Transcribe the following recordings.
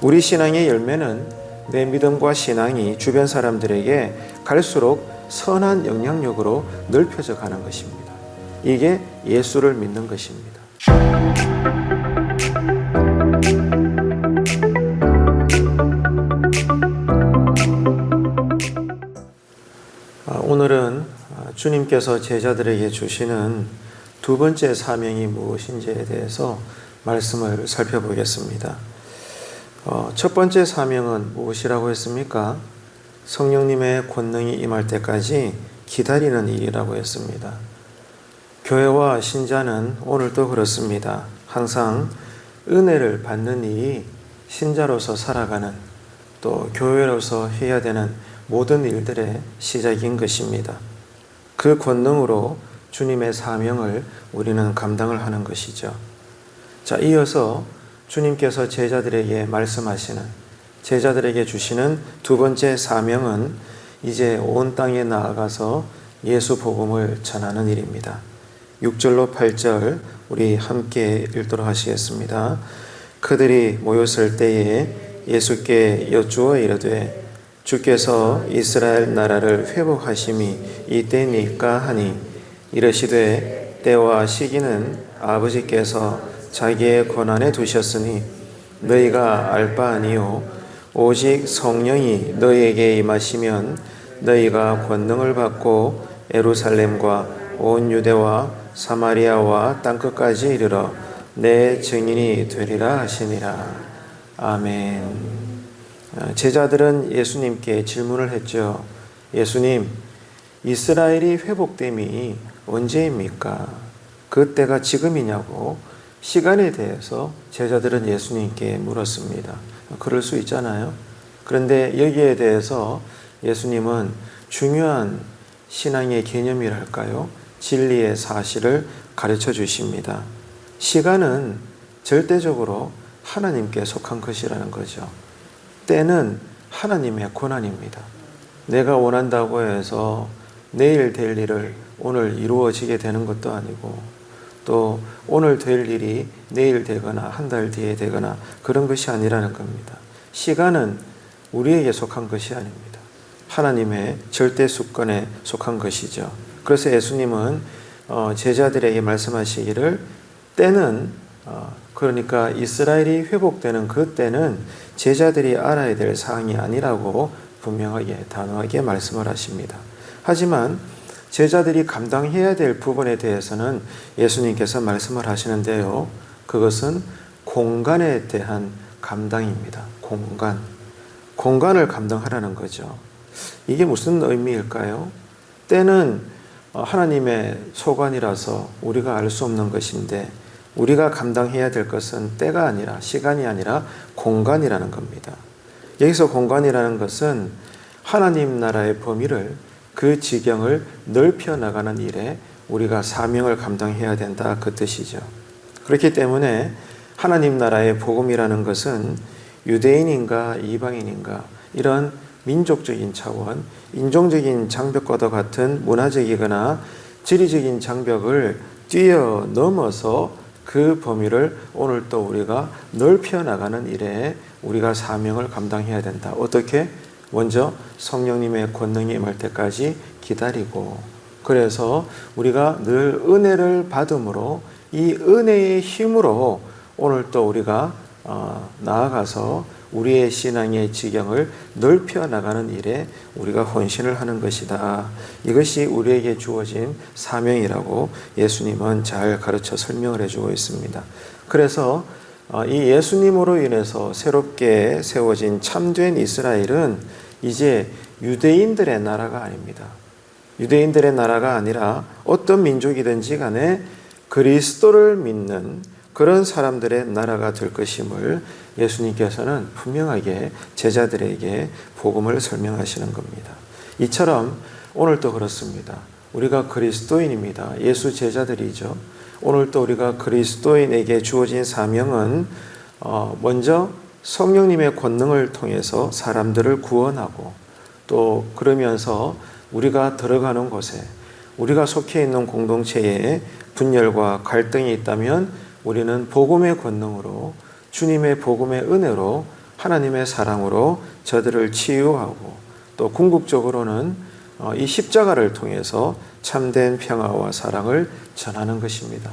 우리 신앙의 열매는 내 믿음과 신앙이 주변 사람들에게 갈수록 선한 영향력으로 넓혀져 가는 것입니다. 이게 예수를 믿는 것입니다. 오늘은 주님께서 제자들에게 주시는 두 번째 사명이 무엇인지에 대해서 말씀을 살펴보겠습니다. 첫 번째 사명은 무엇이라고 했습니까? 성령님의 권능이 임할 때까지 기다리는 일이라고 했습니다. 교회와 신자는 오늘도 그렇습니다. 항상 은혜를 받는 일이 신자로서 살아가는, 또 교회로서 해야 되는 모든 일들의 시작인 것입니다. 그 권능으로 주님의 사명을 우리는 감당을 하는 것이죠. 자, 이어서 주님께서 제자들에게 말씀하시는, 제자들에게 주시는 두 번째 사명은 이제 온 땅에 나아가서 예수 복음을 전하는 일입니다. 6절로 8절 우리 함께 읽도록 하시겠습니다. 그들이 모였을 때에 예수께 여쭈어 이르되 주께서 이스라엘 나라를 회복하심이 이때니까 하니, 이르시되 때와 시기는 아버지께서 자기의 권한에 두셨으니 너희가 알 바 아니요 오직 성령이 너희에게 임하시면 너희가 권능을 받고 예루살렘과 온 유대와 사마리아와 땅끝까지 이르러 내 증인이 되리라 하시니라. 아멘. 제자들은 예수님께 질문을 했죠. 예수님, 이스라엘이 회복됨이 언제입니까? 그 때가 지금이냐고 시간에 대해서 제자들은 예수님께 물었습니다. 그럴 수 있잖아요. 그런데 여기에 대해서 예수님은 중요한 신앙의 개념이랄까요? 진리의 사실을 가르쳐 주십니다. 시간은 절대적으로 하나님께 속한 것이라는 거죠. 때는 하나님의 권한입니다. 내가 원한다고 해서 내일 될 일을 오늘 이루어지게 되는 것도 아니고, 또 오늘 될 일이 내일 되거나 한 달 뒤에 되거나 그런 것이 아니라는 겁니다. 시간은 우리에게 속한 것이 아닙니다. 하나님의 절대 주권에 속한 것이죠. 그래서 예수님은 제자들에게 말씀하시기를, 때는 그러니까 이스라엘이 회복되는 그 때는 제자들이 알아야 될 사항이 아니라고 분명하게 단호하게 말씀을 하십니다. 하지만 제자들이 감당해야 될 부분에 대해서는 예수님께서 말씀을 하시는데요. 그것은 공간에 대한 감당입니다. 공간을 감당하라는 거죠. 이게 무슨 의미일까요? 때는 하나님의 소관이라서 우리가 알 수 없는 것인데, 우리가 감당해야 될 것은 때가 아니라, 시간이 아니라 공간이라는 겁니다. 여기서 공간이라는 것은 하나님 나라의 범위를, 그 지경을 넓혀 나가는 일에 우리가 사명을 감당해야 된다, 그 뜻이죠. 그렇기 때문에 하나님 나라의 복음이라는 것은 유대인인가 이방인인가 이런 민족적인 차원, 인종적인 장벽과도 같은 문화적이거나 지리적인 장벽을 뛰어넘어서 그 범위를 오늘 또 우리가 넓혀 나가는 일에 우리가 사명을 감당해야 된다. 어떻게? 먼저 성령님의 권능이 임할 때까지 기다리고, 그래서 우리가 늘 은혜를 받음으로 이 은혜의 힘으로 오늘 또 우리가 나아가서 우리의 신앙의 지경을 넓혀 나가는 일에 우리가 헌신을 하는 것이다. 이것이 우리에게 주어진 사명이라고 예수님은 잘 가르쳐 설명을 해주고 있습니다. 그래서 이 예수님으로 인해서 새롭게 세워진 참된 이스라엘은 이제 유대인들의 나라가 아닙니다. 유대인들의 나라가 아니라 어떤 민족이든지 간에 그리스도를 믿는 그런 사람들의 나라가 될 것임을 예수님께서는 분명하게 제자들에게 복음을 설명하시는 겁니다. 이처럼 오늘도 그렇습니다. 우리가 그리스도인입니다. 예수 제자들이죠. 오늘도 우리가 그리스도인에게 주어진 사명은 먼저 성령님의 권능을 통해서 사람들을 구원하고, 또 그러면서 우리가 들어가는 곳에, 우리가 속해 있는 공동체에 분열과 갈등이 있다면 우리는 복음의 권능으로 주님의 복음의 은혜로 하나님의 사랑으로 저들을 치유하고 또 궁극적으로는 이 십자가를 통해서 참된 평화와 사랑을 전하는 것입니다.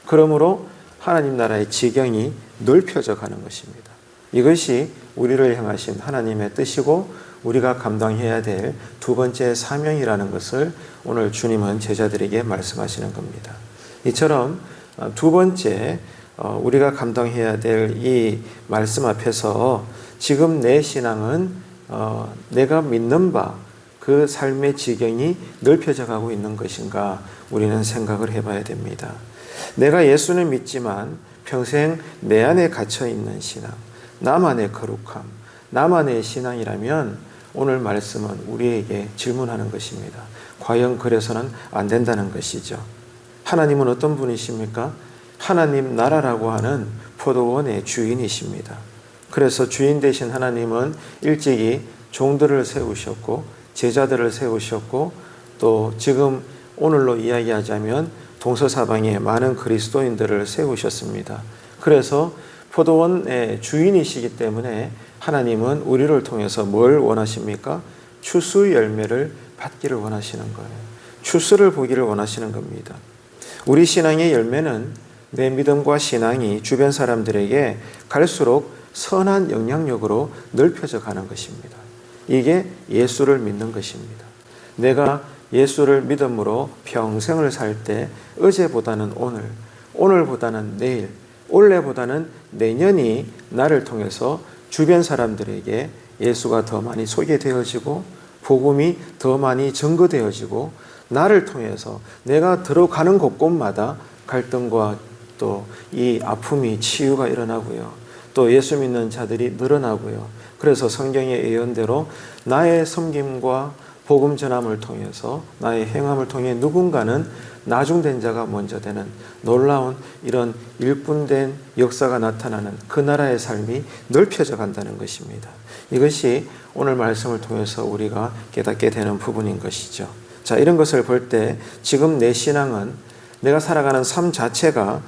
그러므로 하나님 나라의 지경이 넓혀져 가는 것입니다. 이것이 우리를 향하신 하나님의 뜻이고 우리가 감당해야 될 두 번째 사명이라는 것을 오늘 주님은 제자들에게 말씀하시는 겁니다. 이처럼 두 번째 우리가 감당해야 될 이 말씀 앞에서 지금 내 신앙은 내가 믿는 바 그 삶의 지경이 넓혀져 가고 있는 것인가 우리는 생각을 해봐야 됩니다. 내가 예수는 믿지만 평생 내 안에 갇혀 있는 신앙, 나만의 거룩함, 나만의 신앙이라면 오늘 말씀은 우리에게 질문하는 것입니다. 과연 그래서는 안 된다는 것이죠. 하나님은 어떤 분이십니까? 하나님 나라라고 하는 포도원의 주인이십니다. 그래서 주인 되신 하나님은 일찍이 종들을 세우셨고 제자들을 세우셨고 또 지금 오늘로 이야기하자면 동서사방에 많은 그리스도인들을 세우셨습니다. 그래서 포도원의 주인이시기 때문에 하나님은 우리를 통해서 뭘 원하십니까? 추수 열매를 받기를 원하시는 거예요. 추수를 보기를 원하시는 겁니다. 우리 신앙의 열매는 내 믿음과 신앙이 주변 사람들에게 갈수록 선한 영향력으로 넓혀져 가는 것입니다. 이게 예수를 믿는 것입니다. 내가 예수를 믿음으로 평생을 살 때 어제보다는 오늘, 오늘보다는 내일, 올해보다는 내년이 나를 통해서 주변 사람들에게 예수가 더 많이 소개되어지고 복음이 더 많이 증거되어지고 나를 통해서 내가 들어가는 곳곳마다 갈등과 또 이 아픔이 치유가 일어나고요. 또 예수 믿는 자들이 늘어나고요. 그래서 성경의 예언대로 나의 섬김과 복음 전함을 통해서 나의 행함을 통해 누군가는 나중된 자가 먼저 되는 놀라운 이런 일꾼된 역사가 나타나는 그 나라의 삶이 넓혀져 간다는 것입니다. 이것이 오늘 말씀을 통해서 우리가 깨닫게 되는 부분인 것이죠. 자, 이런 것을 볼 때 지금 내 신앙은 내가 살아가는 삶 자체가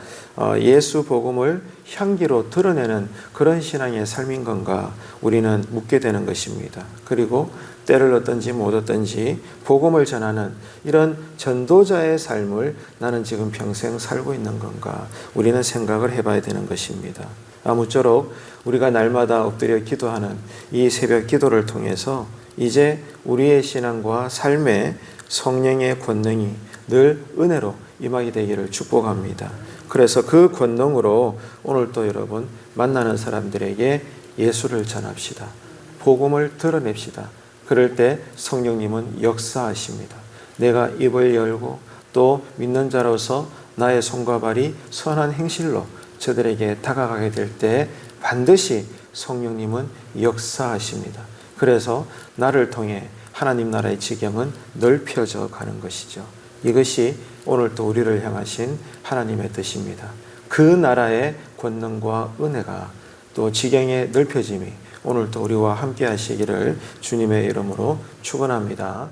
예수 복음을 향기로 드러내는 그런 신앙의 삶인 건가 우리는 묻게 되는 것입니다. 그리고 때를 얻든지 못 얻든지 복음을 전하는 이런 전도자의 삶을 나는 지금 평생 살고 있는 건가 우리는 생각을 해봐야 되는 것입니다. 아무쪼록 우리가 날마다 엎드려 기도하는 이 새벽 기도를 통해서 이제 우리의 신앙과 삶에 성령의 권능이 늘 은혜로 임하게 되기를 축복합니다. 그래서 그 권능으로 오늘 또 여러분 만나는 사람들에게 예수를 전합시다. 복음을 드러냅시다. 그럴 때 성령님은 역사하십니다. 내가 입을 열고 또 믿는 자로서 나의 손과 발이 선한 행실로 저들에게 다가가게 될 때 반드시 성령님은 역사하십니다. 그래서 나를 통해 하나님 나라의 지경은 넓혀져 가는 것이죠. 이것이 오늘 또 우리를 향하신 하나님의 뜻입니다. 그 나라의 권능과 은혜가 또 지경의 넓혀짐이 오늘 또 우리와 함께 하시기를 주님의 이름으로 축원합니다.